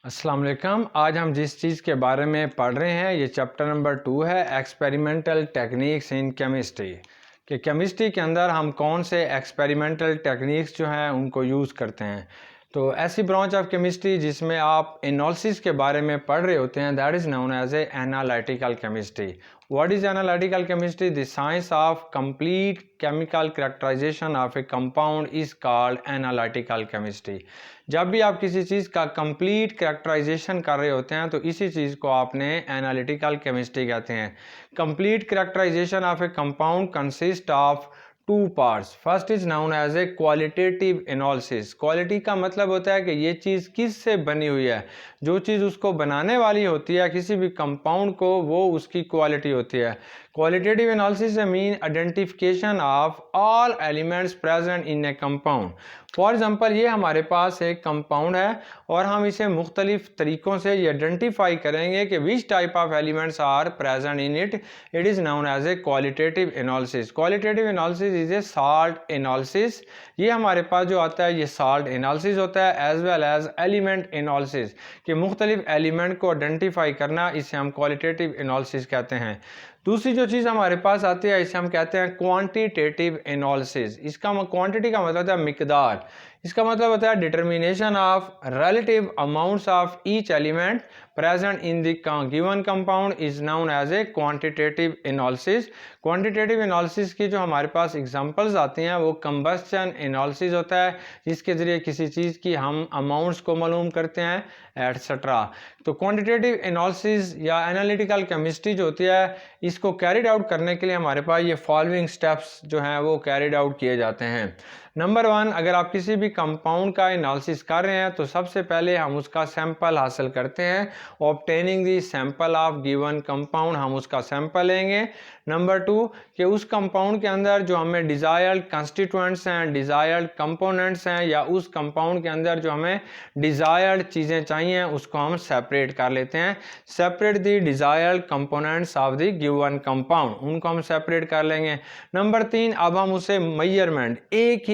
अस्सलाम वालेकुम। आज हम जिस चीज़ के बारे में पढ़ रहे हैं ये चैप्टर नंबर 2 है, एक्सपेरिमेंटल टेक्निक्स इन केमिस्ट्री। कि केमिस्ट्री के अंदर हम कौन से एक्सपेरिमेंटल टेक्निक्स जो हैं उनको यूज़ करते हैं। तो ऐसी ब्रांच ऑफ केमिस्ट्री जिसमें आप एनालिसिस के बारे में पढ़ रहे होते हैं, that is known as a analytical chemistry. What is analytical chemistry? The science of complete chemical characterization of a compound is called analytical chemistry. जब भी आप किसी चीज़ का complete characterization कर रहे होते हैं तो इसी चीज़ को आपने analytical chemistry कहते हैं। Complete characterization of a compound consists of two parts. First is known as a qualitative analysis. Quality का मतलब होता है कि ये चीज़ किस से बनी हुई है। जो चीज़ उसको बनाने वाली होती है किसी भी कंपाउंड को, वो उसकी क्वालिटी होती है। Qualitative analysis mean identification of all elements present in A compound. For example ये हमारे पास एक कंपाउंड है और हम इसे मुख्तलिफ तरीक़ों से ये आइडेंटिफाई करेंगे कि which type of elements are present in it. It is known as a qualitative analysis. Qualitative analysis is a salt analysis. ये हमारे पास जो आता है ये साल्ट एनालिसिस होता है, as well as element analysis कि मुख्तलिफ एलिमेंट को आइडेंटिफाई करना, इसे हम क्वालिटेटिव एनालिसिस कहते हैं। दूसरी जो चीज़ हमारे पास आती है इसे हम कहते हैं क्वांटिटेटिव एनालिसिस। इसका क्वांटिटी का मतलब होता है मिकदार, इसका मतलब होता है determination of relative amounts of each element present in the given compound is known as a quantitative analysis. Quantitative analysis की जो हमारे पास एग्जांपल्स आती हैं वो कंबस्शन एनालिसिस होता है, जिसके ज़रिए किसी चीज़ की हम अमाउंट्स को मालूम करते हैं एटसेट्रा। तो क्वांटिटेटिव एनालिसिस या एनालिटिकल केमिस्ट्री जो होती है इसको कैरिड आउट करने के लिए हमारे पास ये फॉलोइंग स्टेप्स जो हैं वो कैरिड आउट किए जाते हैं। नंबर 1, अगर आप किसी भी कंपाउंड का एनालिसिस कर रहे हैं तो सबसे पहले हम उसका सैंपल हासिल करते हैं। Obtaining the sample of given compound, हम उसका सैंपल लेंगे। नंबर 2 कि उस कंपाउंड के अंदर जो हमें डिज़ायर्ड कंस्टिट्यूएंट्स हैं, डिज़ायर्ड कंपोनेंट्स हैं, या उस कंपाउंड के अंदर जो हमें डिज़ायर्ड चीज़ें चाहिए उसको हम सेपरेट कर लेते हैं। Separate the desired components of the given compound, उनको हम सेपरेट कर लेंगे। नंबर 3, अब हम उसे मेजरमेंट एक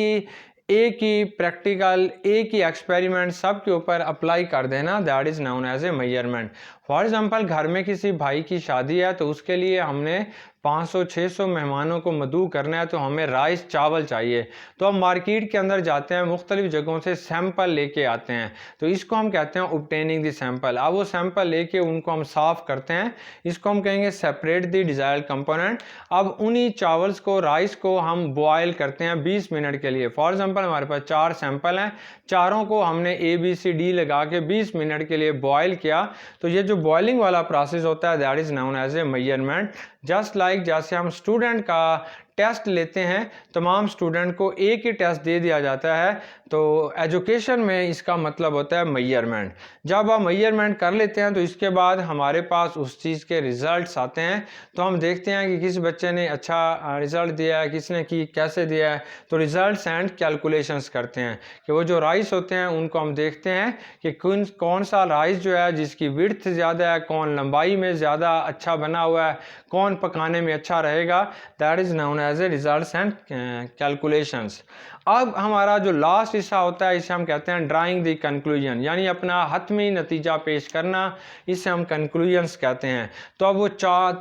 ही प्रैक्टिकल, एक ही एक्सपेरिमेंट सब के ऊपर अप्लाई कर देना, that is known as a measurement. For example घर में किसी भाई की शादी है तो उसके लिए हमने 500-600 मेहमानों को मदऊ करना है, तो हमें राइस चावल चाहिए। तो हम मार्केट के अंदर जाते हैं, मुख्तलिफ जगहों से सैंपल लेके आते हैं, तो इसको हम कहते हैं ऑब्टेनिंग द सैंपल। अब वो सैंपल लेके उनको हम साफ़ करते हैं, इसको हम कहेंगे सेपरेट द डिज़ायर्ड कंपोनेंट। अब उन्हीं चावल्स को, राइस को हम बॉयल करते हैं 20 मिनट के लिए। फॉर एग्जांपल हमारे पास 4 सैंपल हैं, चारों को हमने ABCD लगा के 20 मिनट के लिए बॉयल किया। तो ये जो बॉइलिंग वाला प्रोसेस होता है that is known as a measurement. Just like जैसे हम स्टूडेंट का टेस्ट लेते हैं, तमाम स्टूडेंट को एक ही टेस्ट दे दिया जाता है, तो एजुकेशन में इसका मतलब होता है मेजरमेंट। जब आप मेजरमेंट कर लेते हैं तो इसके बाद हमारे पास उस चीज़ के रिज़ल्ट्स आते हैं, तो हम देखते हैं कि किस बच्चे ने अच्छा रिज़ल्ट दिया है, किसने की कैसे दिया है। तो रिज़ल्ट्स एंड कैलकुलेशंस करते हैं कि वो जो राइस होते हैं उनको हम देखते हैं कि कौन सा राइस जो है जिसकी विड्थ ज़्यादा है, कौन लंबाई में ज़्यादा अच्छा बना हुआ है, कौन पकाने में अच्छा रहेगा, that is known as a results and calculations. अब हमारा जो लास्ट हिस्सा होता है इसे हम कहते हैं ड्राइंग द कंक्लूजन, यानी अपना हतमी नतीजा पेश करना, इसे हम कंक्लूजन्स कहते हैं। तो अब वो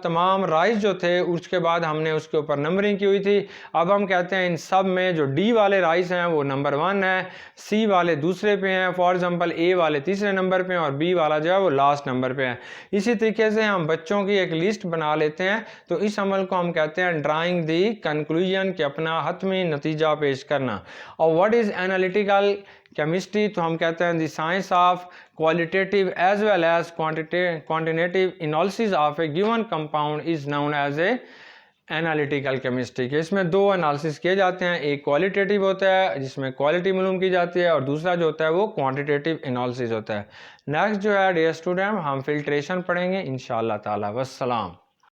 तमाम राइस जो थे उसके बाद हमने उसके ऊपर नंबरिंग की हुई थी। अब हम कहते हैं इन सब में जो D वाले राइस हैं वो नंबर 1 है, C वाले दूसरे पे हैं, फॉर एग्जांपल A वाले तीसरे नंबर पे हैं और B वाला जो है वो लास्ट नंबर पे है। इसी तरीके से हम बच्चों की एक लिस्ट बना लेते हैं, तो इस अमल को हम कहते हैं ड्राइंग दी कंक्लूजन, के अपना हतमी नतीजा पेश करना। और व्हाट इज एनालिटिकल केमिस्ट्री, तो हम कहते हैं the science of qualitative as well as quantitative analysis of a given compound is known as a analytical chemistry. के इसमें 2 एनालिसिस किए जाते हैं, एक क्वालिटेटिव होता है जिसमें क्वालिटी मालूम की जाती है, और दूसरा जो होता है वो क्वांटिटेटिव एनालिसिस होता है। नेक्स्ट जो है डियर स्टूडेंट हम फिल्ट्रेशन पढ़ेंगे इंशाअल्लाह ताला। वस्सलाम।